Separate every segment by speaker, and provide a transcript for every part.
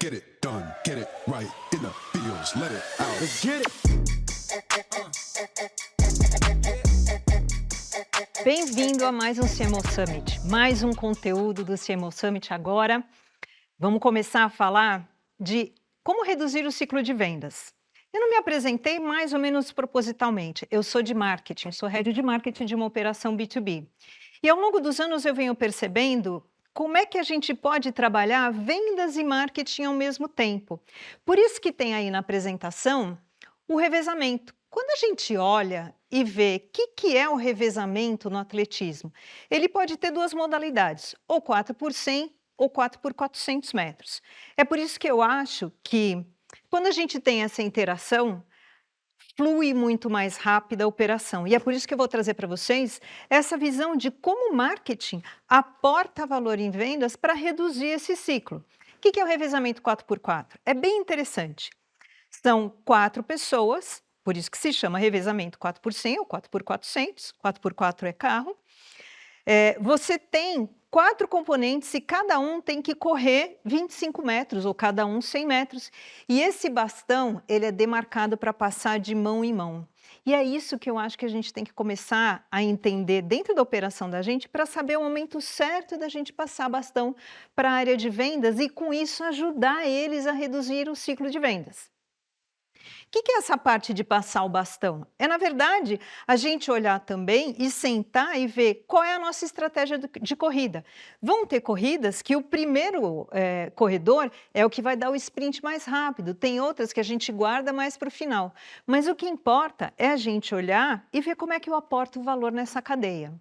Speaker 1: Get it done, get it right in the fields, let it out.
Speaker 2: Let's get it.
Speaker 3: Bem-vindo a mais um CMO Summit, mais um conteúdo do CMO Summit agora. Vamos começar a falar de como reduzir o ciclo de vendas. Eu não me apresentei mais ou menos propositalmente. Eu sou de marketing, sou head de marketing de uma operação B2B. E ao longo dos anos eu venho percebendo como é que a gente pode trabalhar vendas e marketing ao mesmo tempo. Por isso que tem aí na apresentação o revezamento. Quando a gente olha e vê o que é o revezamento no atletismo, ele pode ter duas modalidades, ou 4 por 100 ou 4 por 400 metros. É por isso que eu acho que quando a gente tem essa interação, flui muito mais rápido a operação. E é por isso que eu vou trazer para vocês essa visão de como o marketing aporta valor em vendas para reduzir esse ciclo. O que é o revezamento 4 por 4? É bem interessante. São 4 pessoas, por isso que se chama revezamento 4 por 100 ou 4 por 400, 4 por 4 é carro. Você tem 4 componentes e cada um tem que correr 25 metros, ou cada um 100 metros. E esse bastão, ele é demarcado para passar de mão em mão. E é isso que eu acho que a gente tem que começar a entender dentro da operação da gente para saber o momento certo da gente passar bastão para a área de vendas e com isso ajudar eles a reduzir o ciclo de vendas. O que é essa parte de passar o bastão? É, na verdade, a gente olhar também e sentar e ver qual é a nossa estratégia de corrida. Vão ter corridas que o primeiro corredor é o que vai dar o sprint mais rápido, tem outras que a gente guarda mais para o final. Mas o que importa é a gente olhar e ver como é que eu aporto o valor nessa cadeia.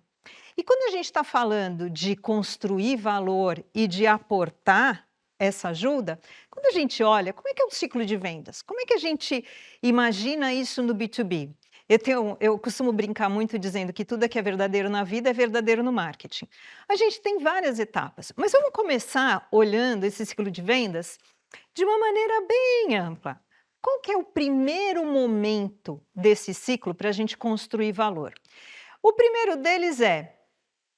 Speaker 3: E quando a gente está falando de construir valor e de aportar essa ajuda, quando a gente olha, como é que é o ciclo de vendas? Como é que a gente imagina isso no B2B? Eu costumo brincar muito dizendo que tudo que é verdadeiro na vida é verdadeiro no marketing. A gente tem várias etapas, mas vamos começar olhando esse ciclo de vendas de uma maneira bem ampla. Qual que é o primeiro momento desse ciclo para a gente construir valor? O primeiro deles é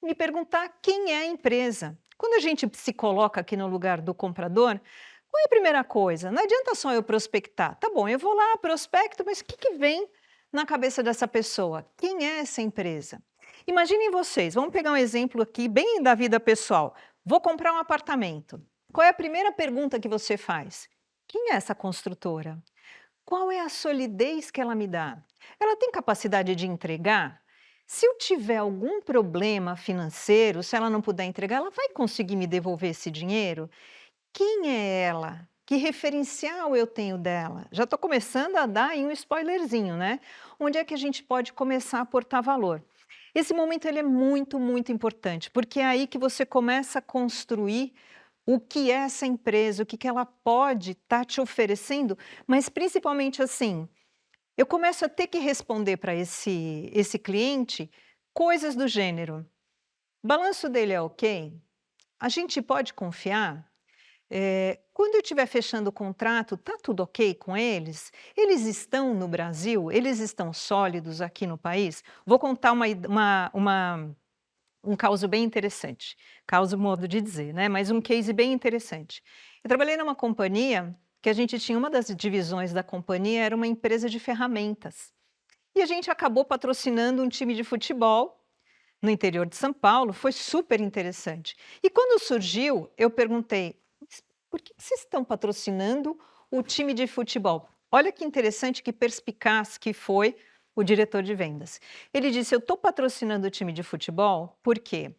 Speaker 3: me perguntar quem é a empresa. Quando a gente se coloca aqui no lugar do comprador, qual é a primeira coisa? Não adianta só eu prospectar. Tá bom, eu vou lá, prospecto, mas o que vem na cabeça dessa pessoa? Quem é essa empresa? Imaginem vocês, vamos pegar um exemplo aqui bem da vida pessoal. Vou comprar um apartamento. Qual é a primeira pergunta que você faz? Quem é essa construtora? Qual é a solidez que ela me dá? Ela tem capacidade de entregar? Se eu tiver algum problema financeiro, se ela não puder entregar, ela vai conseguir me devolver esse dinheiro? Quem é ela? Que referencial eu tenho dela? Já estou começando a dar aí um spoilerzinho, né? Onde é que a gente pode começar a aportar valor? Esse momento ele é muito, muito importante, porque é aí que você começa a construir o que é essa empresa, o que ela pode estar te oferecendo, mas principalmente assim, eu começo a ter que responder para esse cliente coisas do gênero: balanço dele é ok? A gente pode confiar? Quando eu estiver fechando o contrato, está tudo ok com eles? Eles estão no Brasil? Eles estão sólidos aqui no país? Vou contar um caso bem interessante, caso modo de dizer, né? Mas um case bem interessante. Eu trabalhei numa companhia que a gente tinha, uma das divisões da companhia era uma empresa de ferramentas. E a gente acabou patrocinando um time de futebol no interior de São Paulo, foi super interessante. E quando surgiu, eu perguntei: "Mas por que vocês estão patrocinando o time de futebol?" Olha que interessante, que perspicaz que foi o diretor de vendas. Ele disse: "Eu estou patrocinando o time de futebol porque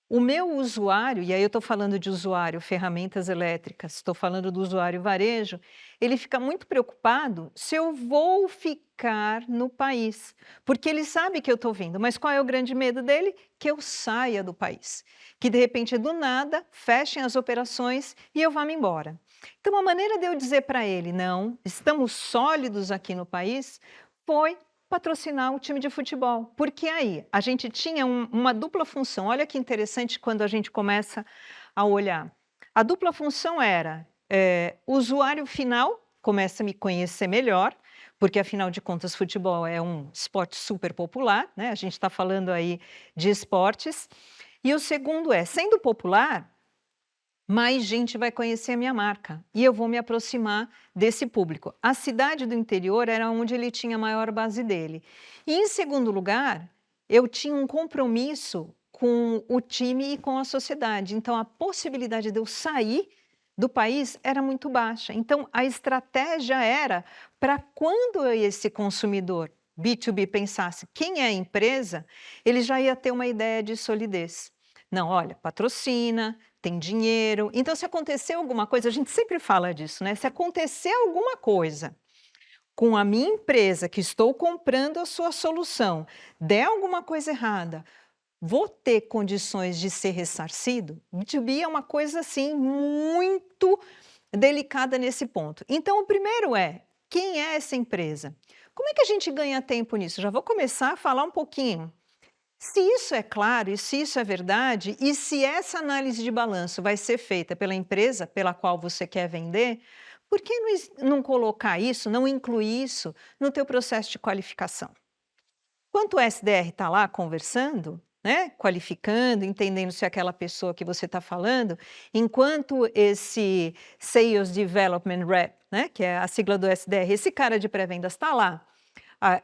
Speaker 3: o meu usuário", e aí eu estou falando de usuário ferramentas elétricas, estou falando do usuário varejo, ele fica muito preocupado se eu vou ficar no país, porque ele sabe que eu estou vindo, mas qual é o grande medo dele? Que eu saia do país, que de repente do nada fechem as operações e eu vá-me embora. Então a maneira de eu dizer para ele: não, estamos sólidos aqui no país, foi patrocinar o time de futebol, porque aí a gente tinha uma dupla função. Olha que interessante quando a gente começa a olhar. A dupla função era, o usuário final começa a me conhecer melhor, porque afinal de contas futebol é um esporte super popular, né? A gente está falando aí de esportes. E o segundo é, sendo popular, mais gente vai conhecer a minha marca e eu vou me aproximar desse público. A cidade do interior era onde ele tinha a maior base dele. E, em segundo lugar, eu tinha um compromisso com o time e com a sociedade. Então, a possibilidade de eu sair do país era muito baixa. Então, a estratégia era para quando esse consumidor B2B pensasse quem é a empresa, ele já ia ter uma ideia de solidez. Não, olha, patrocina, tem dinheiro. Então, se acontecer alguma coisa, a gente sempre fala disso, né? Se acontecer alguma coisa com a minha empresa, que estou comprando a sua solução, der alguma coisa errada, vou ter condições de ser ressarcido? B2B é uma coisa assim muito delicada nesse ponto. Então, o primeiro é, quem é essa empresa? Como é que a gente ganha tempo nisso? Já vou começar a falar um pouquinho. Se isso é claro e se isso é verdade, e se essa análise de balanço vai ser feita pela empresa pela qual você quer vender, por que não colocar isso, não incluir isso no teu processo de qualificação? Enquanto o SDR está lá conversando, né, qualificando, entendendo se aquela pessoa que você está falando, enquanto esse Sales Development Rep, né, que é a sigla do SDR, esse cara de pré-vendas está lá,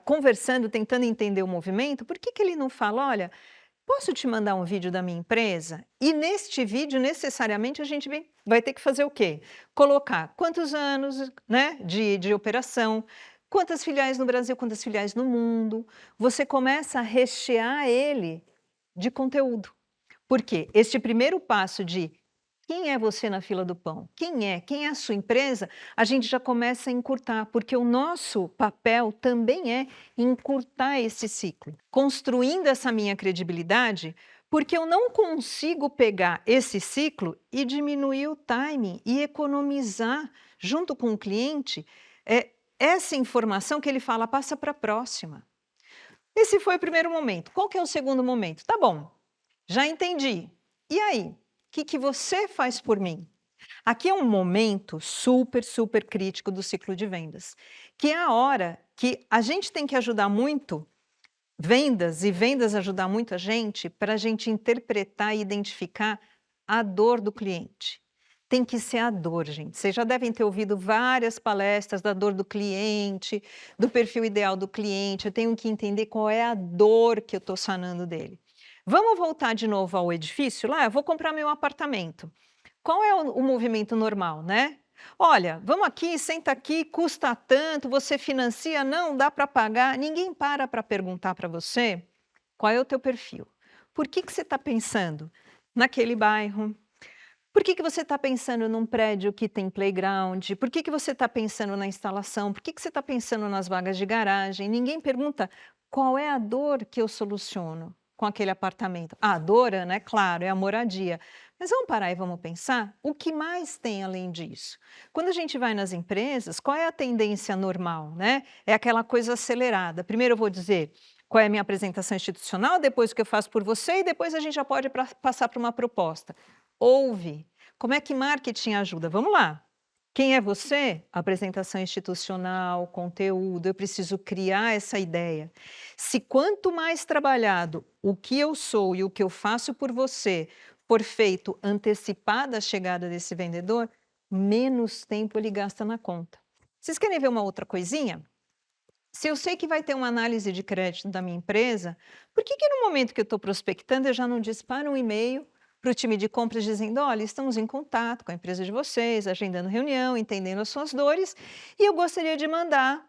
Speaker 3: conversando, tentando entender o movimento, por que ele não fala, olha, posso te mandar um vídeo da minha empresa? E neste vídeo, necessariamente, a gente vai ter que fazer o quê? Colocar quantos anos, né, de operação, quantas filiais no Brasil, quantas filiais no mundo. Você começa a rechear ele de conteúdo. Por quê? Este primeiro passo de quem é você na fila do pão? Quem é a sua empresa? A gente já começa a encurtar, porque o nosso papel também é encurtar esse ciclo, construindo essa minha credibilidade, porque eu não consigo pegar esse ciclo e diminuir o timing e economizar junto com o cliente essa informação que ele fala, passa para a próxima. Esse foi o primeiro momento. Qual que é o segundo momento? Tá bom, já entendi. E aí? O que você faz por mim? Aqui é um momento super, super crítico do ciclo de vendas, que é a hora que a gente tem que ajudar muito vendas, e vendas ajudar muito a gente, para a gente interpretar e identificar a dor do cliente. Tem que ser a dor, gente. Vocês já devem ter ouvido várias palestras da dor do cliente, do perfil ideal do cliente. Eu tenho que entender qual é a dor que eu estou sanando dele. Vamos voltar de novo ao edifício lá? Eu vou comprar meu apartamento. Qual é o movimento normal, né? Olha, vamos aqui, senta aqui, custa tanto, você financia, não dá para pagar. Ninguém para perguntar para você qual é o teu perfil. Por que você está pensando naquele bairro? Por que você está pensando num prédio que tem playground? Por que você está pensando na instalação? Por que você está pensando nas vagas de garagem? Ninguém pergunta qual é a dor que eu soluciono com aquele apartamento. A dor, né? Claro, é a moradia. Mas vamos parar e vamos pensar o que mais tem além disso. Quando a gente vai nas empresas, qual é a tendência normal, né? É aquela coisa acelerada. Primeiro eu vou dizer qual é a minha apresentação institucional, depois o que eu faço por você e depois a gente já pode passar para uma proposta. Ouve. Como é que marketing ajuda? Vamos lá. Quem é você? Apresentação institucional, conteúdo, eu preciso criar essa ideia. Se quanto mais trabalhado o que eu sou e o que eu faço por você for feito antecipada a chegada desse vendedor, menos tempo ele gasta na conta. Vocês querem ver uma outra coisinha? Se eu sei que vai ter uma análise de crédito da minha empresa, por que no momento que eu estou prospectando eu já não disparo um e-mail para o time de compras dizendo, olha, estamos em contato com a empresa de vocês, agendando reunião, entendendo as suas dores, e eu gostaria de mandar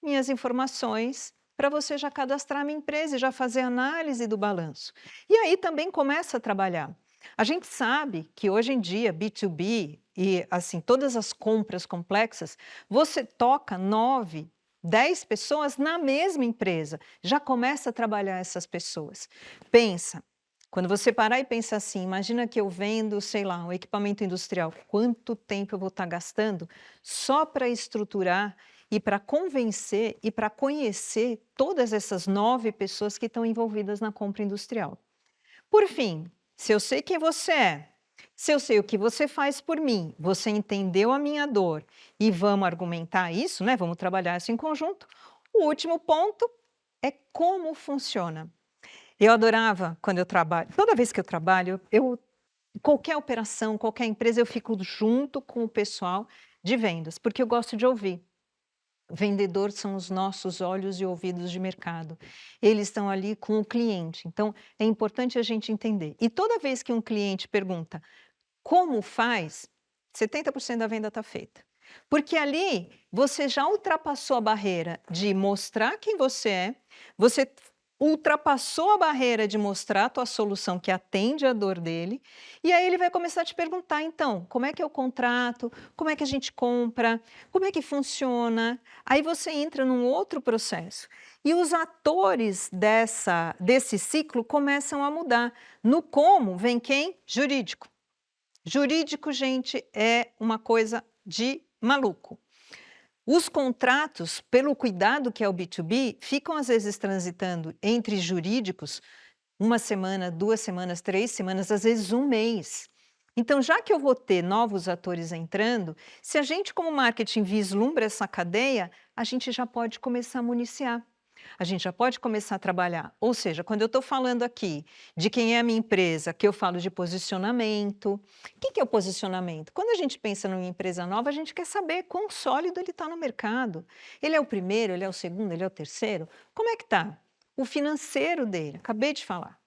Speaker 3: minhas informações para você já cadastrar a minha empresa e já fazer análise do balanço. E aí também começa a trabalhar. A gente sabe que hoje em dia, B2B e assim, todas as compras complexas, você toca 9, 10 pessoas na mesma empresa, já começa a trabalhar essas pessoas. Pensa, quando você parar e pensar assim, imagina que eu vendo, sei lá, um equipamento industrial, quanto tempo eu vou estar gastando só para estruturar e para convencer e para conhecer todas essas 9 pessoas que estão envolvidas na compra industrial. Por fim, se eu sei quem você é, se eu sei o que você faz por mim, você entendeu a minha dor e vamos argumentar isso, né? Vamos trabalhar isso em conjunto. O último ponto é como funciona. Eu adorava quando eu trabalho, toda vez que eu trabalho, eu qualquer operação, qualquer empresa, eu fico junto com o pessoal de vendas, porque eu gosto de ouvir. Vendedores são os nossos olhos e ouvidos de mercado. Eles estão ali com o cliente, então é importante a gente entender. E toda vez que um cliente pergunta como faz, 70% da venda está feita. Porque ali você já ultrapassou a barreira de mostrar quem você ultrapassou a barreira de mostrar a tua solução que atende a dor dele, e aí ele vai começar a te perguntar, então, como é que é o contrato, como é que a gente compra, como é que funciona? Aí você entra num outro processo. E os atores desse ciclo começam a mudar. No como vem quem? Jurídico. Jurídico, gente, é uma coisa de maluco. Os contratos, pelo cuidado que é o B2B, ficam às vezes transitando entre jurídicos 1 semana, 2 semanas, 3 semanas, às vezes 1 mês. Então, já que eu vou ter novos atores entrando, se a gente como marketing vislumbra essa cadeia, a gente já pode começar a municiar. A gente já pode começar a trabalhar. Ou seja, quando eu estou falando aqui de quem é a minha empresa, que eu falo de posicionamento. O que é o posicionamento? Quando a gente pensa numa empresa nova, a gente quer saber quão sólido ele está no mercado. Ele é o primeiro, ele é o segundo, ele é o terceiro? Como é que está? O financeiro dele, acabei de falar.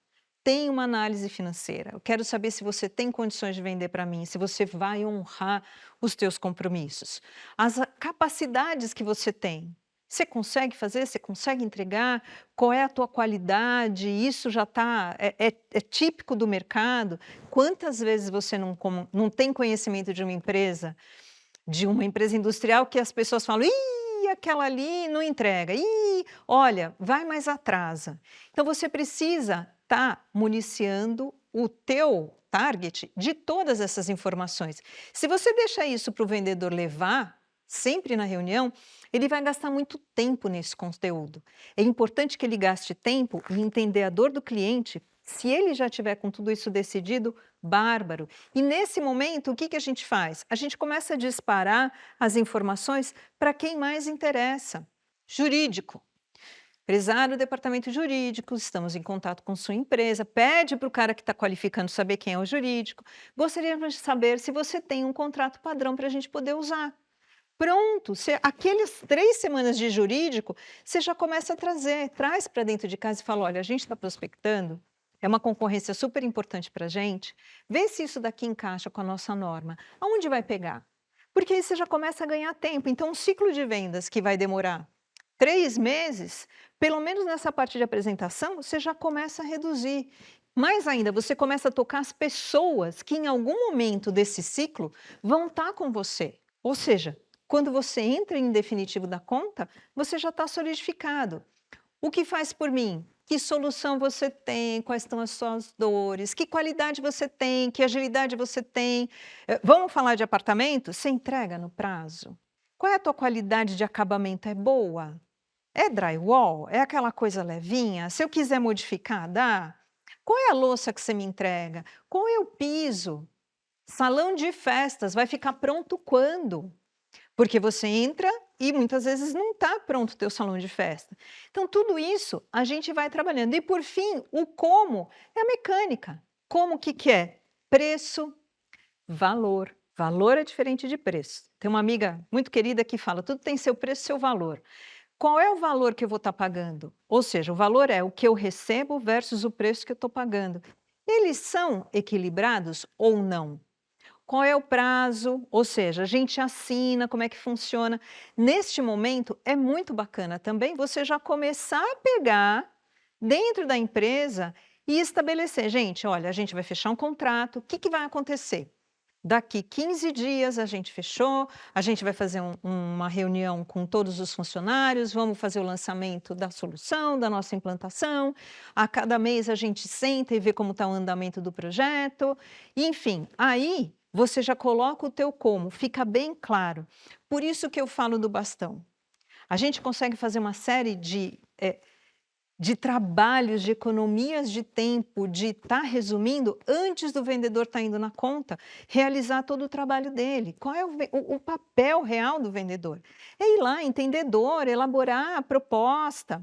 Speaker 3: Tem uma análise financeira. Eu quero saber se você tem condições de vender para mim, se você vai honrar os teus compromissos. As capacidades que você tem. Você consegue fazer? Você consegue entregar? Qual é a tua qualidade? Isso já está é típico do mercado? Quantas vezes você não tem conhecimento de uma empresa industrial que as pessoas falam, ih, aquela ali não entrega, ih, olha, vai mais atrasa. Então você precisa estar municiando o teu target de todas essas informações. Se você deixa isso para o vendedor levar, sempre na reunião, ele vai gastar muito tempo nesse conteúdo. É importante que ele gaste tempo em entender a dor do cliente. Se ele já tiver com tudo isso decidido, bárbaro. E nesse momento, o que a gente faz? A gente começa a disparar as informações para quem mais interessa. Jurídico. Empresário, departamento jurídico, estamos em contato com sua empresa, pede para o cara que está qualificando saber quem é o jurídico. Gostaríamos de saber se você tem um contrato padrão para a gente poder usar. Pronto, aquelas 3 semanas de jurídico, você já começa a traz para dentro de casa e fala, olha, a gente está prospectando, é uma concorrência super importante para a gente, vê se isso daqui encaixa com a nossa norma. Aonde vai pegar? Porque aí você já começa a ganhar tempo. Então, um ciclo de vendas que vai demorar 3 meses, pelo menos nessa parte de apresentação, você já começa a reduzir. Mais ainda, você começa a tocar as pessoas que em algum momento desse ciclo vão estar com você. Ou seja, quando você entra em definitivo da conta, você já está solidificado. O que faz por mim? Que solução você tem? Quais estão as suas dores? Que qualidade você tem? Que agilidade você tem? Vamos falar de apartamento? Você entrega no prazo? Qual é a tua qualidade de acabamento? É boa? É drywall? É aquela coisa levinha? Se eu quiser modificar, dá? Qual é a louça que você me entrega? Qual é o piso? Salão de festas vai ficar pronto quando? Porque você entra e muitas vezes não está pronto o teu salão de festa. Então, tudo isso a gente vai trabalhando. E, por fim, o como é a mecânica. Como que é? Preço, valor. Valor é diferente de preço. Tem uma amiga muito querida que fala, tudo tem seu preço e seu valor. Qual é o valor que eu vou estar pagando? Ou seja, o valor é o que eu recebo versus o preço que eu estou pagando. Eles são equilibrados ou não? Qual é o prazo? Ou seja, a gente assina, como é que funciona? Neste momento, é muito bacana também você já começar a pegar dentro da empresa e estabelecer. Gente, olha, a gente vai fechar um contrato, o que vai acontecer? Daqui 15 dias a gente fechou, a gente vai fazer uma reunião com todos os funcionários, vamos fazer o lançamento da solução, da nossa implantação. A cada mês a gente senta e vê como está o andamento do projeto. Enfim, aí você já coloca o teu como, fica bem claro. Por isso que eu falo do bastão. A gente consegue fazer uma série de trabalhos, de economias de tempo, de estar resumindo, antes do vendedor estar indo na conta, realizar todo o trabalho dele. Qual é o papel real do vendedor? É ir lá, entendedor, elaborar a proposta.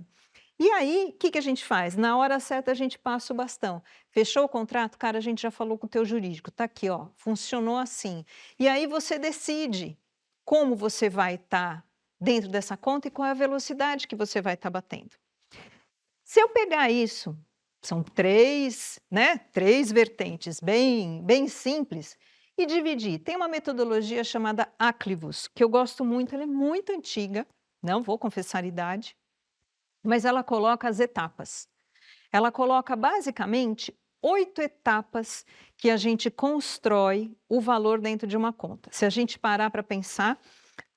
Speaker 3: E aí, o que que a gente faz? Na hora certa, a gente passa o bastão. Fechou o contrato? Cara, a gente já falou com o teu jurídico, tá aqui, ó, funcionou assim. E aí você decide como você vai estar dentro dessa conta e qual é a velocidade que você vai estar batendo. Se eu pegar isso, são três, né, três vertentes bem simples, e dividir. Tem uma metodologia chamada Aclivus, que eu gosto muito, ela é muito antiga, não vou confessar a idade, mas ela coloca as etapas. Ela coloca basicamente 8 etapas que a gente constrói o valor dentro de uma conta. Se a gente parar para pensar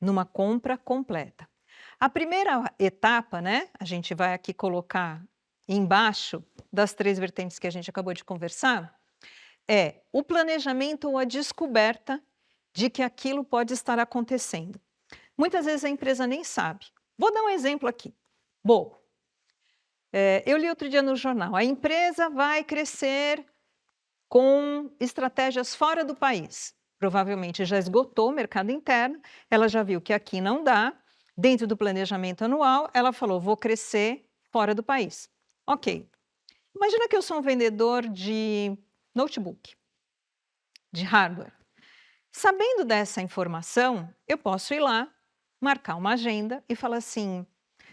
Speaker 3: numa compra completa. A primeira etapa, né, a gente vai aqui colocar embaixo das 3 vertentes que a gente acabou de conversar, é o planejamento ou a descoberta de que aquilo pode estar acontecendo. Muitas vezes a empresa nem sabe. Vou dar um exemplo aqui. Bom, eu li outro dia no jornal, a empresa vai crescer com estratégias fora do país. Provavelmente já esgotou o mercado interno, ela já viu que aqui não dá, dentro do planejamento anual, ela falou, vou crescer fora do país. Ok. Imagina que eu sou um vendedor de notebook, de hardware. Sabendo dessa informação, eu posso ir lá, marcar uma agenda e falar assim,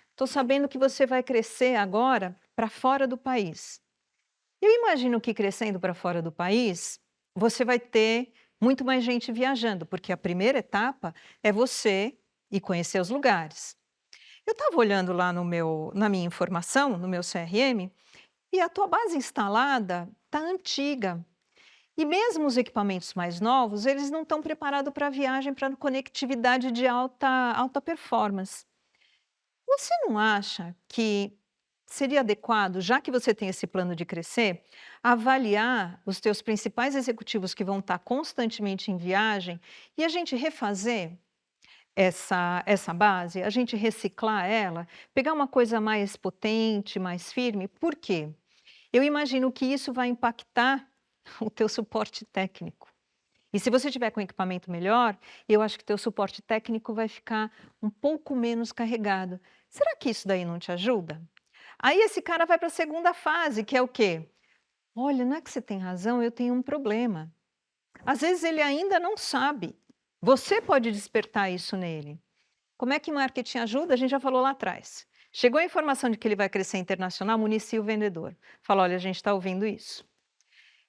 Speaker 3: estou sabendo que você vai crescer agora para fora do país. Eu imagino que crescendo para fora do país, você vai ter muito mais gente viajando, porque a primeira etapa é você ir conhecer os lugares. Eu estava olhando lá na minha informação, no meu CRM, e a tua base instalada está antiga. E mesmo os equipamentos mais novos, eles não estão preparados para viagem, para conectividade de alta performance. Você não acha que seria adequado, já que você tem esse plano de crescer, avaliar os teus principais executivos que vão estar constantemente em viagem e a gente refazer essa base, a gente reciclar ela, pegar uma coisa mais potente, mais firme? Por quê? Eu imagino que isso vai impactar o teu suporte técnico. E se você tiver com equipamento melhor, eu acho que teu suporte técnico vai ficar um pouco menos carregado. Será que isso daí não te ajuda? Aí esse cara vai para a segunda fase, que é o quê? Olha, não é que você tem razão, eu tenho um problema. Às vezes ele ainda não sabe. Você pode despertar isso nele. Como é que marketing ajuda? A gente já falou lá atrás. Chegou a informação de que ele vai crescer internacional, municia o vendedor. Fala, olha, a gente está ouvindo isso.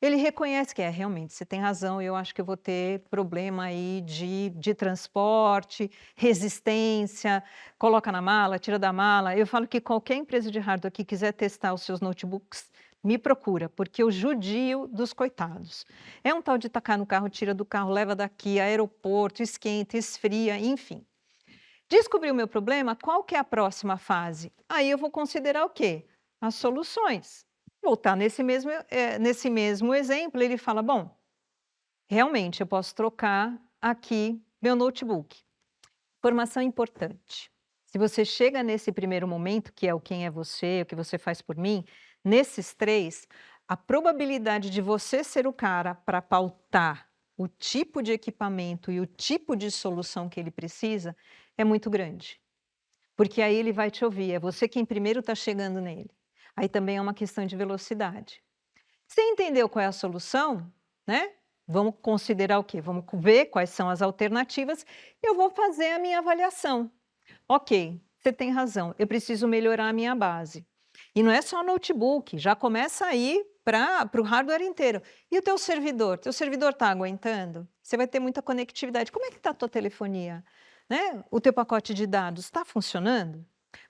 Speaker 3: Ele reconhece que realmente, você tem razão, eu acho que eu vou ter problema aí de transporte, resistência, coloca na mala, tira da mala. Eu falo que qualquer empresa de hardware que quiser testar os seus notebooks, me procura, porque eu judio dos coitados. É um tal de tacar no carro, tira do carro, leva daqui, aeroporto, esquenta, esfria, enfim. Descobri o meu problema, qual que é a próxima fase? Aí eu vou considerar o quê? As soluções. Voltar nesse mesmo exemplo, ele fala, bom, realmente eu posso trocar aqui meu notebook. Informação importante. Se você chega nesse primeiro momento, que é o quem é você, o que você faz por mim, nesses 3, a probabilidade de você ser o cara para pautar o tipo de equipamento e o tipo de solução que ele precisa é muito grande. Porque aí ele vai te ouvir, é você quem primeiro está chegando nele. Aí também é uma questão de velocidade. Você entendeu qual é a solução, né? Vamos considerar o quê? Vamos ver quais são as alternativas. Eu vou fazer a minha avaliação. Ok, você tem razão, eu preciso melhorar a minha base. E não é só notebook, já começa a ir para o hardware inteiro. E o teu servidor? Teu servidor está aguentando? Você vai ter muita conectividade. Como é que está a tua telefonia? Né? O teu pacote de dados está funcionando?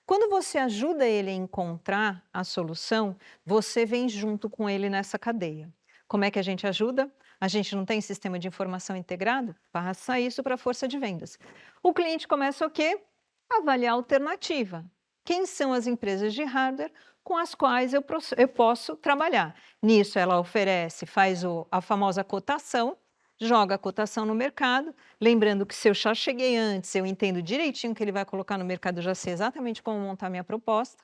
Speaker 3: Quando você ajuda ele a encontrar a solução, você vem junto com ele nessa cadeia. Como é que a gente ajuda? A gente não tem sistema de informação integrado? Passa isso para a força de vendas. O cliente começa o quê? Avaliar a alternativa. Quem são as empresas de hardware com as quais eu posso trabalhar? Nisso ela oferece, faz a famosa cotação, joga a cotação no mercado, lembrando que se eu já cheguei antes, eu entendo direitinho o que ele vai colocar no mercado, eu já sei exatamente como montar minha proposta.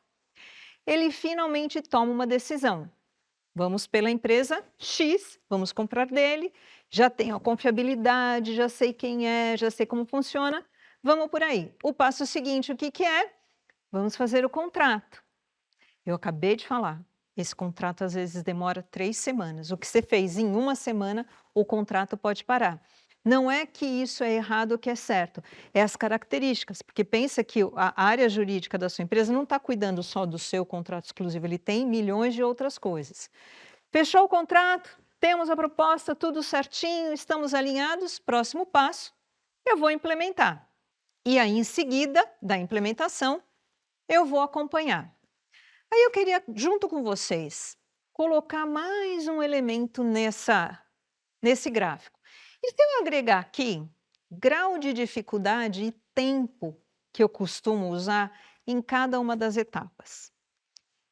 Speaker 3: Ele finalmente toma uma decisão. Vamos pela empresa X, vamos comprar dele, já tenho a confiabilidade, já sei quem é, já sei como funciona, vamos por aí. O passo seguinte, o que que é? Vamos fazer o contrato. Eu acabei de falar, esse contrato às vezes demora 3 semanas. O que você fez em 1 semana, o contrato pode parar. Não é que isso é errado ou que é certo, é as características, porque pensa que a área jurídica da sua empresa não está cuidando só do seu contrato exclusivo, ele tem milhões de outras coisas. Fechou o contrato, temos a proposta, tudo certinho, estamos alinhados, próximo passo, eu vou implementar. E aí, em seguida da implementação, eu vou acompanhar. Aí eu queria, junto com vocês, colocar mais um elemento nesse gráfico. E se eu agregar aqui grau de dificuldade e tempo que eu costumo usar em cada uma das etapas.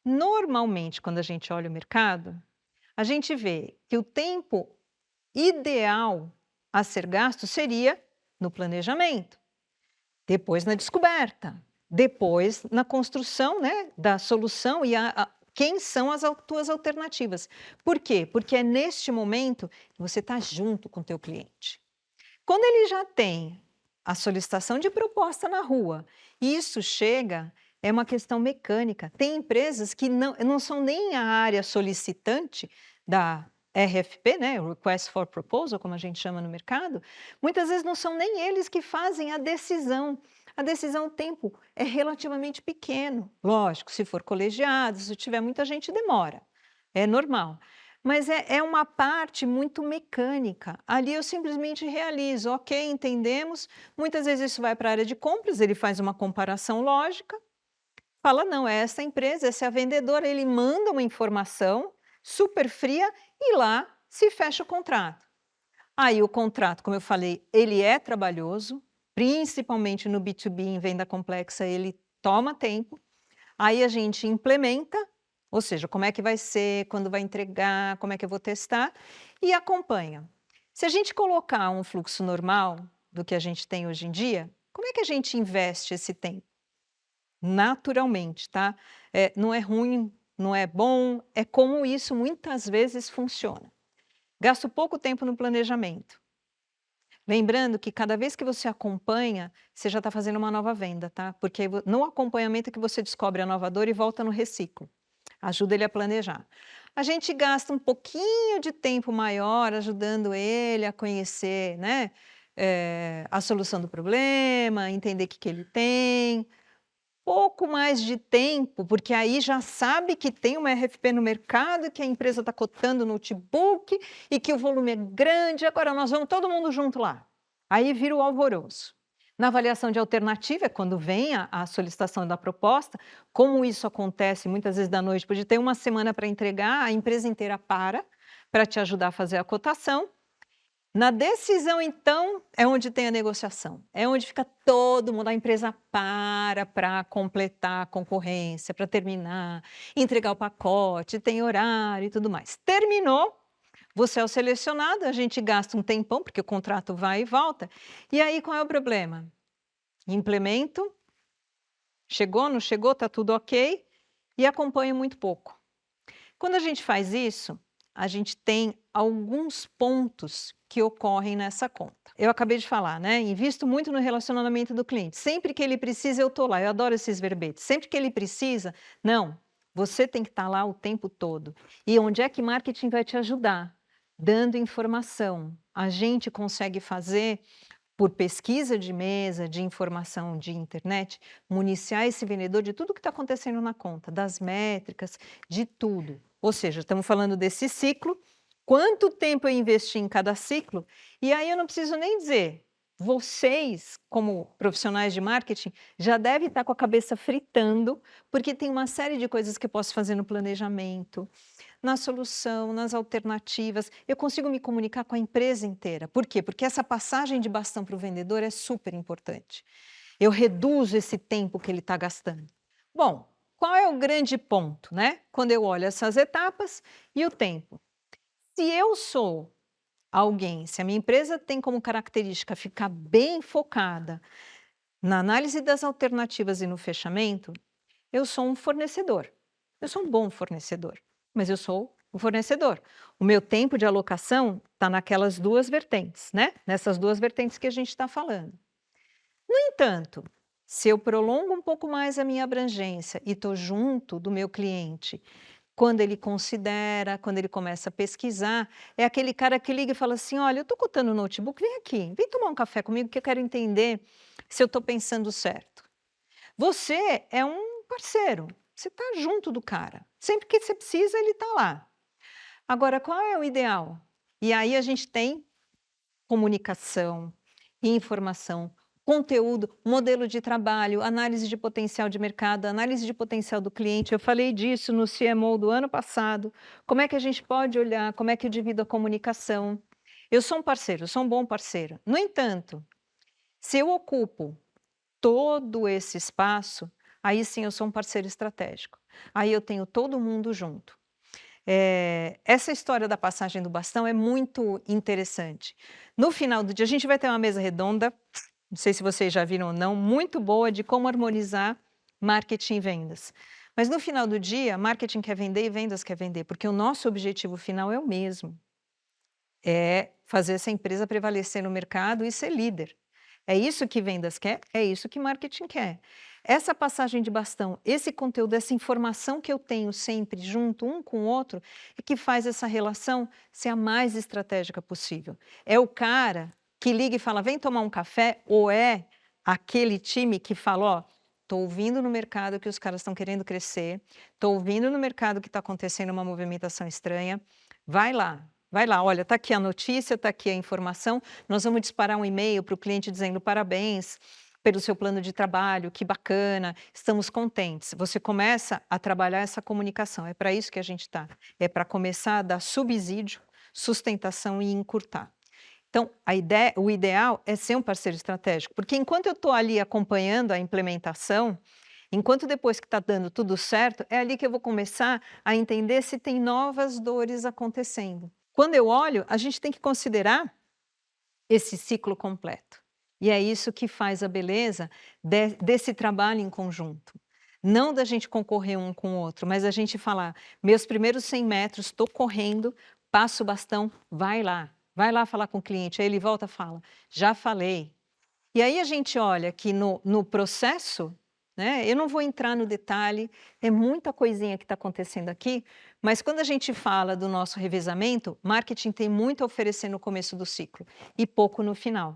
Speaker 3: Normalmente, quando a gente olha o mercado, a gente vê que o tempo ideal a ser gasto seria no planejamento, depois na descoberta, depois na construção, né, da solução e quem são as tuas alternativas. Por quê? Porque é neste momento que você está junto com o teu cliente. Quando ele já tem a solicitação de proposta na rua, e isso chega, é uma questão mecânica. Tem empresas que não são nem a área solicitante da RFP, né, Request for Proposal, como a gente chama no mercado, muitas vezes não são nem eles que fazem a decisão. A decisão, o tempo é relativamente pequeno. Lógico, se for colegiado, se tiver muita gente, demora. É normal. Mas é uma parte muito mecânica. Ali eu simplesmente realizo, ok, entendemos. Muitas vezes isso vai para a área de compras, ele faz uma comparação lógica, fala, não, é essa empresa, essa é a vendedora, ele manda uma informação super fria e lá se fecha o contrato. Aí o contrato, como eu falei, ele é trabalhoso, principalmente no B2B, em venda complexa, ele toma tempo. Aí a gente implementa, ou seja, como é que vai ser, quando vai entregar, como é que eu vou testar, e acompanha. Se a gente colocar um fluxo normal do que a gente tem hoje em dia, como é que a gente investe esse tempo? Naturalmente, tá? Não é ruim, não é bom, é como isso muitas vezes funciona. Gasto pouco tempo no planejamento. Lembrando que cada vez que você acompanha, você já está fazendo uma nova venda, tá? Porque no acompanhamento é que você descobre a nova dor e volta no reciclo. Ajuda ele a planejar. A gente gasta um pouquinho de tempo maior ajudando ele a conhecer, né, a solução do problema, entender o que ele tem. Pouco mais de tempo, porque aí já sabe que tem uma RFP no mercado, que a empresa está cotando notebook e que o volume é grande, agora nós vamos todo mundo junto lá. Aí vira o alvoroço. Na avaliação de alternativa, é quando vem a solicitação da proposta, como isso acontece muitas vezes da noite, pode ter uma semana para entregar, a empresa inteira para te ajudar a fazer a cotação. Na decisão, então, é onde tem a negociação, é onde fica todo mundo, a empresa para completar a concorrência, para terminar, entregar o pacote, tem horário e tudo mais. Terminou, você é o selecionado, a gente gasta um tempão, porque o contrato vai e volta, e aí qual é o problema? Implemento, chegou, não chegou, está tudo ok, e acompanho muito pouco. Quando a gente faz isso, a gente tem alguns pontos que ocorrem nessa conta. Eu acabei de falar, né? Invisto muito no relacionamento do cliente. Sempre que ele precisa, eu estou lá. Eu adoro esses verbetes. Sempre que ele precisa, não. Você tem que estar lá o tempo todo. E onde é que marketing vai te ajudar? Dando informação. A gente consegue fazer, por pesquisa de mesa, de informação de internet, municiar esse vendedor de tudo que está acontecendo na conta, das métricas, de tudo. Ou seja, estamos falando desse ciclo, quanto tempo eu investi em cada ciclo, e aí eu não preciso nem dizer, vocês, como profissionais de marketing, já devem estar com a cabeça fritando, porque tem uma série de coisas que eu posso fazer no planejamento, na solução, nas alternativas, eu consigo me comunicar com a empresa inteira. Por quê? Porque essa passagem de bastão para o vendedor é super importante. Eu reduzo esse tempo que ele está gastando. Bom, qual é o grande ponto, né? Quando eu olho essas etapas e o tempo. Se eu sou alguém, se a minha empresa tem como característica ficar bem focada na análise das alternativas e no fechamento, eu sou um fornecedor. Eu sou um bom fornecedor, mas eu sou um fornecedor. O meu tempo de alocação está naquelas duas vertentes, né? Nessas duas vertentes que a gente está falando. No entanto, Se eu prolongo um pouco mais a minha abrangência e estou junto do meu cliente, quando ele considera, quando ele começa a pesquisar, é aquele cara que liga e fala assim: olha, eu estou cotando o notebook, vem aqui, vem tomar um café comigo que eu quero entender se eu estou pensando certo. Você é um parceiro, você está junto do cara. Sempre que você precisa, ele está lá. Agora, qual é o ideal? E aí a gente tem comunicação, informação, conteúdo, modelo de trabalho, análise de potencial de mercado, análise de potencial do cliente. Eu falei disso no CMO do ano passado. Como é que a gente pode olhar, como é que eu divido a comunicação? Eu sou um parceiro, eu sou um bom parceiro. No entanto, se eu ocupo todo esse espaço, aí sim eu sou um parceiro estratégico. Aí eu tenho todo mundo junto. Essa história da passagem do bastão é muito interessante. No final do dia, a gente vai ter uma mesa redonda, não sei se vocês já viram ou não, muito boa de como harmonizar marketing e vendas. Mas no final do dia, marketing quer vender e vendas quer vender, porque o nosso objetivo final é o mesmo. É fazer essa empresa prevalecer no mercado e ser líder. É isso que vendas quer, é isso que marketing quer. Essa passagem de bastão, esse conteúdo, essa informação que eu tenho sempre junto um com o outro, é que faz essa relação ser a mais estratégica possível. É o cara que liga e fala, vem tomar um café, ou é aquele time que fala, ó, estou ouvindo no mercado que os caras estão querendo crescer, estou ouvindo no mercado que está acontecendo uma movimentação estranha, vai lá, olha, está aqui a notícia, está aqui a informação, nós vamos disparar um e-mail para o cliente dizendo parabéns pelo seu plano de trabalho, que bacana, estamos contentes. Você começa a trabalhar essa comunicação, é para isso que a gente está, é para começar a dar subsídio, sustentação e encurtar. Então, o ideal é ser um parceiro estratégico, porque enquanto eu estou ali acompanhando a implementação, enquanto depois que está dando tudo certo, é ali que eu vou começar a entender se tem novas dores acontecendo. Quando eu olho, a gente tem que considerar esse ciclo completo. E é isso que faz a beleza desse trabalho em conjunto. Não da gente concorrer um com o outro, mas a gente falar, meus primeiros 100 metros, estou correndo, passo o bastão, vai lá falar com o cliente. Aí ele volta e fala, já falei. E aí a gente olha que no processo, né, eu não vou entrar no detalhe, é muita coisinha que está acontecendo aqui, mas quando a gente fala do nosso revezamento, marketing tem muito a oferecer no começo do ciclo e pouco no final.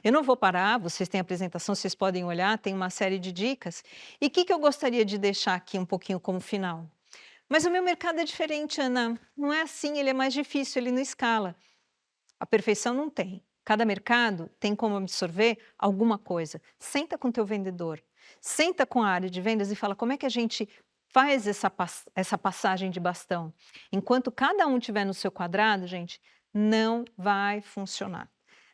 Speaker 3: Eu não vou parar, vocês têm a apresentação, vocês podem olhar, tem uma série de dicas. E o que eu gostaria de deixar aqui um pouquinho como final? Mas o meu mercado é diferente, Ana. Não é assim, ele é mais difícil, ele não escala. A perfeição não tem. Cada mercado tem como absorver alguma coisa. Senta com o teu vendedor, senta com a área de vendas e fala como é que a gente faz essa passagem de bastão. Enquanto cada um estiver no seu quadrado, gente, não vai funcionar.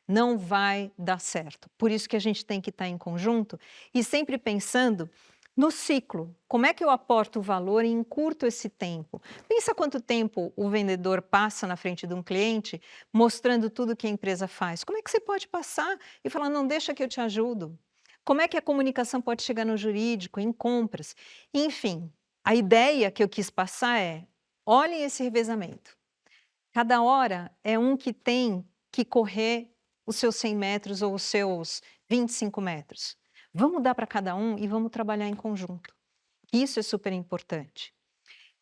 Speaker 3: Não vai dar certo. Por isso que a gente tem que estar em conjunto e sempre pensando no ciclo. Como é que eu aporto o valor e encurto esse tempo? Pensa quanto tempo o vendedor passa na frente de um cliente mostrando tudo que a empresa faz. Como é que você pode passar e falar, não, deixa que eu te ajudo? Como é que a comunicação pode chegar no jurídico, em compras? Enfim, a ideia que eu quis passar é, olhem esse revezamento. Cada hora é um que tem que correr os seus 100 metros ou os seus 25 metros. Vamos dar para cada um e vamos trabalhar em conjunto. Isso é super importante.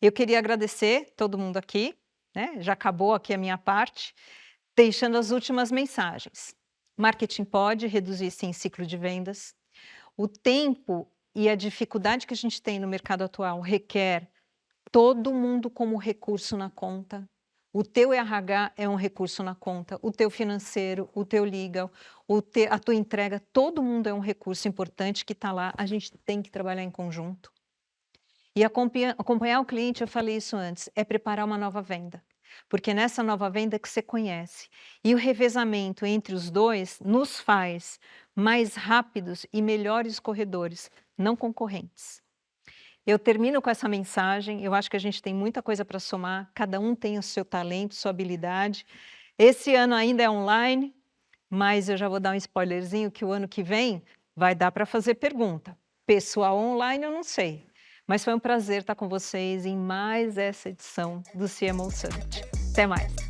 Speaker 3: Eu queria agradecer todo mundo aqui, né? Já acabou aqui a minha parte, deixando as últimas mensagens. Marketing pode reduzir sim ciclo de vendas. O tempo e a dificuldade que a gente tem no mercado atual requer todo mundo como recurso na conta. O teu RH é um recurso na conta, o teu financeiro, o teu legal, a tua entrega, todo mundo é um recurso importante que está lá, a gente tem que trabalhar em conjunto. E acompanhar o cliente, eu falei isso antes, é preparar uma nova venda. Porque nessa nova venda que você conhece. E o revezamento entre os dois nos faz mais rápidos e melhores corredores, não concorrentes. Eu termino com essa mensagem, eu acho que a gente tem muita coisa para somar, cada um tem o seu talento, sua habilidade. Esse ano ainda é online, mas eu já vou dar um spoilerzinho que o ano que vem vai dar para fazer pergunta. Pessoal online eu não sei, mas foi um prazer estar com vocês em mais essa edição do CMO Summit. Até mais!